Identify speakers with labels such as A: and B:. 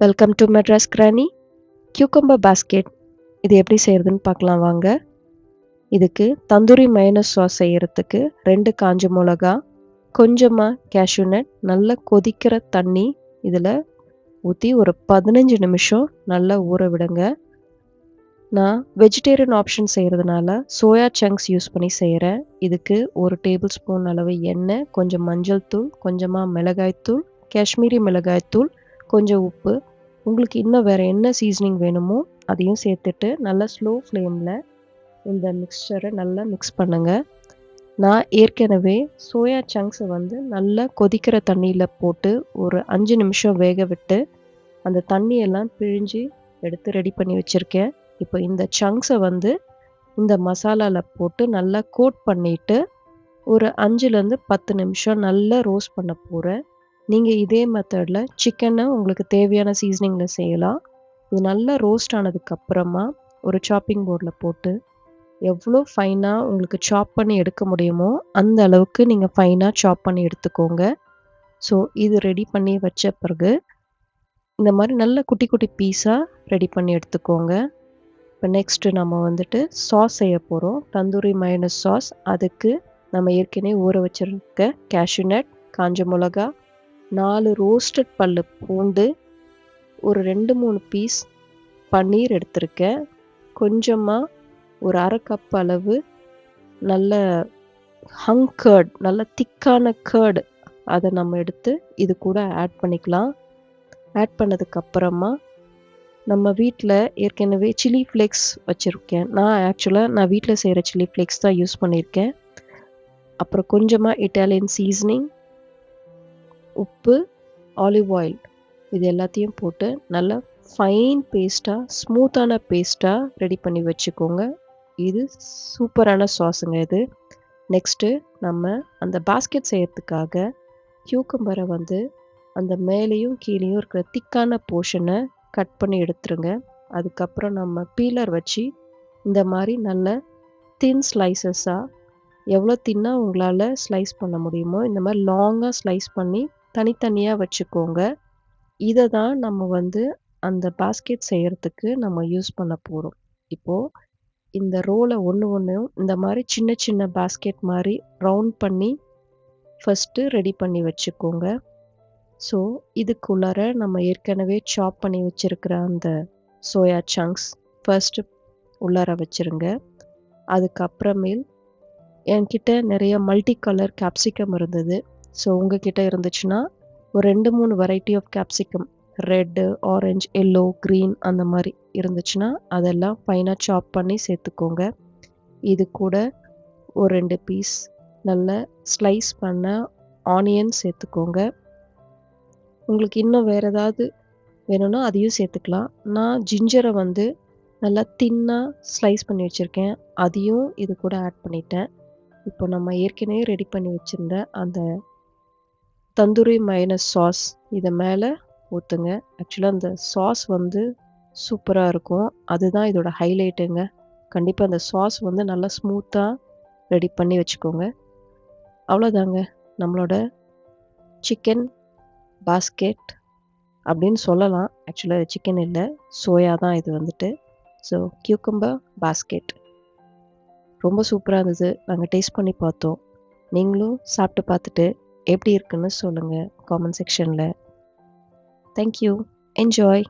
A: Welcome to Madras granny. Cucumber basket இது எப்படி செய்கிறதுன்னு பார்க்கலாம் வாங்க. இதுக்கு தந்தூரி மயோனைஸ் சாஸ் செய்கிறதுக்கு 2 காஞ்ச மிளகா, கொஞ்சமாக கேஷ்யூ நட், நல்லா கொதிக்கிற தண்ணி இதில் ஊற்றி ஒரு 15 நிமிஷம் நல்லா ஊற விடுங்க. நான் வெஜிடேரியன் ஆப்ஷன் செய்கிறதுனால சோயா சங்க்ஸ் யூஸ் பண்ணி செய்கிறேன். இதுக்கு 1 டேபிள் ஸ்பூன் அளவு எண்ணெய், கொஞ்சம் மஞ்சள் தூள், கொஞ்சமாக மிளகாய்த்தூள், காஷ்மீரி மிளகாய்த்தூள், கொஞ்சம் உப்பு, உங்களுக்கு இன்னும் வேறு என்ன சீசனிங் வேணுமோ அதையும் சேர்த்துட்டு நல்லா ஸ்லோ ஃப்ளேமில் இந்த மிக்சரை நல்லா மிக்ஸ் பண்ணுங்கள். நான் ஏற்கனவே சோயா சங்க்ஸை நல்லா கொதிக்கிற தண்ணியில் போட்டு ஒரு 5 நிமிஷம் வேக விட்டு அந்த தண்ணியெல்லாம் பிழிஞ்சு எடுத்து ரெடி பண்ணி வச்சுருக்கேன். இப்போ இந்த சங்க்ஸை இந்த மசாலாவில் போட்டு நல்லா கோட் பண்ணிவிட்டு ஒரு 5லேருந்து 10 நிமிஷம் நல்லா ரோஸ்ட் பண்ண போகிறேன். நீங்கள் இதே மெத்தடில் சிக்கனை உங்களுக்கு தேவையான சீசனிங்கில் செய்யலாம். இது நல்லா ரோஸ்ட் ஆனதுக்கப்புறமா ஒரு சாப்பிங் போர்டில் போட்டு எவ்வளோ ஃபைனாக உங்களுக்கு சாப் பண்ணி எடுக்க முடியுமோ அந்த அளவுக்கு நீங்கள் ஃபைனாக சாப் பண்ணி எடுத்துக்கோங்க. ஸோ இது ரெடி பண்ணி வச்ச பிறகு இந்த மாதிரி நல்ல குட்டி குட்டி பீஸாக ரெடி பண்ணி எடுத்துக்கோங்க. இப்போ நெக்ஸ்ட்டு நம்ம சாஸ் செய்ய போகிறோம். Tandoori mayonnaise sauce. அதுக்கு நம்ம ஏற்கனவே ஊற வச்சுருக்க கேஷ்யூ நட், காஞ்ச மிளகா, 4 ரோஸ்டட் பல்லு பூண்டு, ஒரு 2-3 பீஸ் பன்னீர் எடுத்திருக்கேன். கொஞ்சமாக ஒரு 1/2 கப் அளவு நல்ல ஹங் கர்ட், நல்ல திக்கான கர்டு அதை நம்ம எடுத்து இது கூட ஆட் பண்ணிக்கலாம். ஆட் பண்ணதுக்கப்புறமா நம்ம வீட்டில் ஏற்கனவே சில்லி ஃப்ளேக்ஸ் வச்சுருக்கேன். நான் வீட்டில் செய்கிற சில்லி ஃப்ளேக்ஸ் தான் யூஸ் பண்ணியிருக்கேன். அப்புறம் கொஞ்சமாக இட்டாலியன் சீசனிங், உப்பு, ஆலிவ் ஆயில் இது எல்லாத்தையும் போட்டு நல்லா ஃபைன் பேஸ்ட்டாக, ஸ்மூத்தான பேஸ்ட்டாக ரெடி பண்ணி வச்சுக்கோங்க. இது சூப்பரான சாஸுங்க இது. நெக்ஸ்ட்டு நம்ம அந்த பாஸ்கெட் செய்கிறதுக்காக கியூக்கம்பரை அந்த மேலேயும் கீழேயும் இருக்கிற திக்கான போர்ஷனை கட் பண்ணி எடுத்துருங்க. அதுக்கப்புறம் நம்ம பீலர் வச்சு இந்த மாதிரி நல்ல தின் ஸ்லைசஸாக எவ்வளோ தின்னாக உங்களால் ஸ்லைஸ் பண்ண முடியுமோ இந்த மாதிரி லாங்காக ஸ்லைஸ் பண்ணி தனித்தனியாக வச்சுக்கோங்க. இதை தான் நம்ம அந்த பாஸ்கெட் செய்கிறதுக்கு நம்ம யூஸ் பண்ண போகிறோம். இப்போது இந்த ரோலை ஒன்றையும் இந்த மாதிரி சின்ன சின்ன பாஸ்கெட் மாதிரி ரவுண்ட் பண்ணி ஃபஸ்ட்டு ரெடி பண்ணி வச்சுக்கோங்க. ஸோ இதுக்குள்ளார நம்ம ஏற்கனவே சாப் பண்ணி வச்சுருக்கிற அந்த சோயா சங்க்ஸ் ஃபர்ஸ்ட்டு உள்ளார வச்சுருங்க. அதுக்கப்புறமேல் என்கிட்ட நிறைய மல்டி கலர் கேப்சிகம் இருந்தது. ஸோ உங்ககிட்ட இருந்துச்சுன்னா ஒரு 2-3 variety of capsicum, red, orange, yellow, green அந்த மாதிரி இருந்துச்சுன்னா அதெல்லாம் ஃபைனாக சாப் பண்ணி சேர்த்துக்கோங்க. இது கூட ஒரு 2 பீஸ் நல்ல ஸ்லைஸ் பண்ண ஆனியன் சேர்த்துக்கோங்க. உங்களுக்கு இன்னும் வேறு ஏதாவது வேணும்னா அதையும் சேர்த்துக்கலாம். நான் ஜிஞ்சரை நல்லா தின்னாக ஸ்லைஸ் பண்ணி வச்சுருக்கேன். அதையும் இது கூட ஆட் பண்ணிட்டேன். இப்போ நம்ம ஏற்கனவே ரெடி பண்ணி வச்சுருந்த அந்த தந்தூரி மயோனைஸ் சாஸ் இதை மேலே ஊற்றுங்க. ஆக்சுவலாக அந்த சாஸ் சூப்பராக இருக்கும். அதுதான் இதோட ஹைலைட்டுங்க. கண்டிப்பாக அந்த சாஸ் நல்லா ஸ்மூத்தாக ரெடி பண்ணி வச்சுக்கோங்க. அவ்வளோதாங்க, நம்மளோட சிக்கன் பாஸ்கெட் அப்படின்னு சொல்லலாம். ஆக்சுவலாக சிக்கன் இல்லை, சோயா தான் இது. ஸோ கியூக்கம்பர் பாஸ்கெட் ரொம்ப சூப்பராக இருந்தது. நாங்கள் டேஸ்ட் பண்ணி பார்த்தோம். நீங்களும் சாப்பிட்டு பார்த்துட்டு எப்படி இருக்குன்னு சொல்லுங்கள் காமெண்ட் செக்ஷனில். தேங்க்யூ. என்ஜாய்.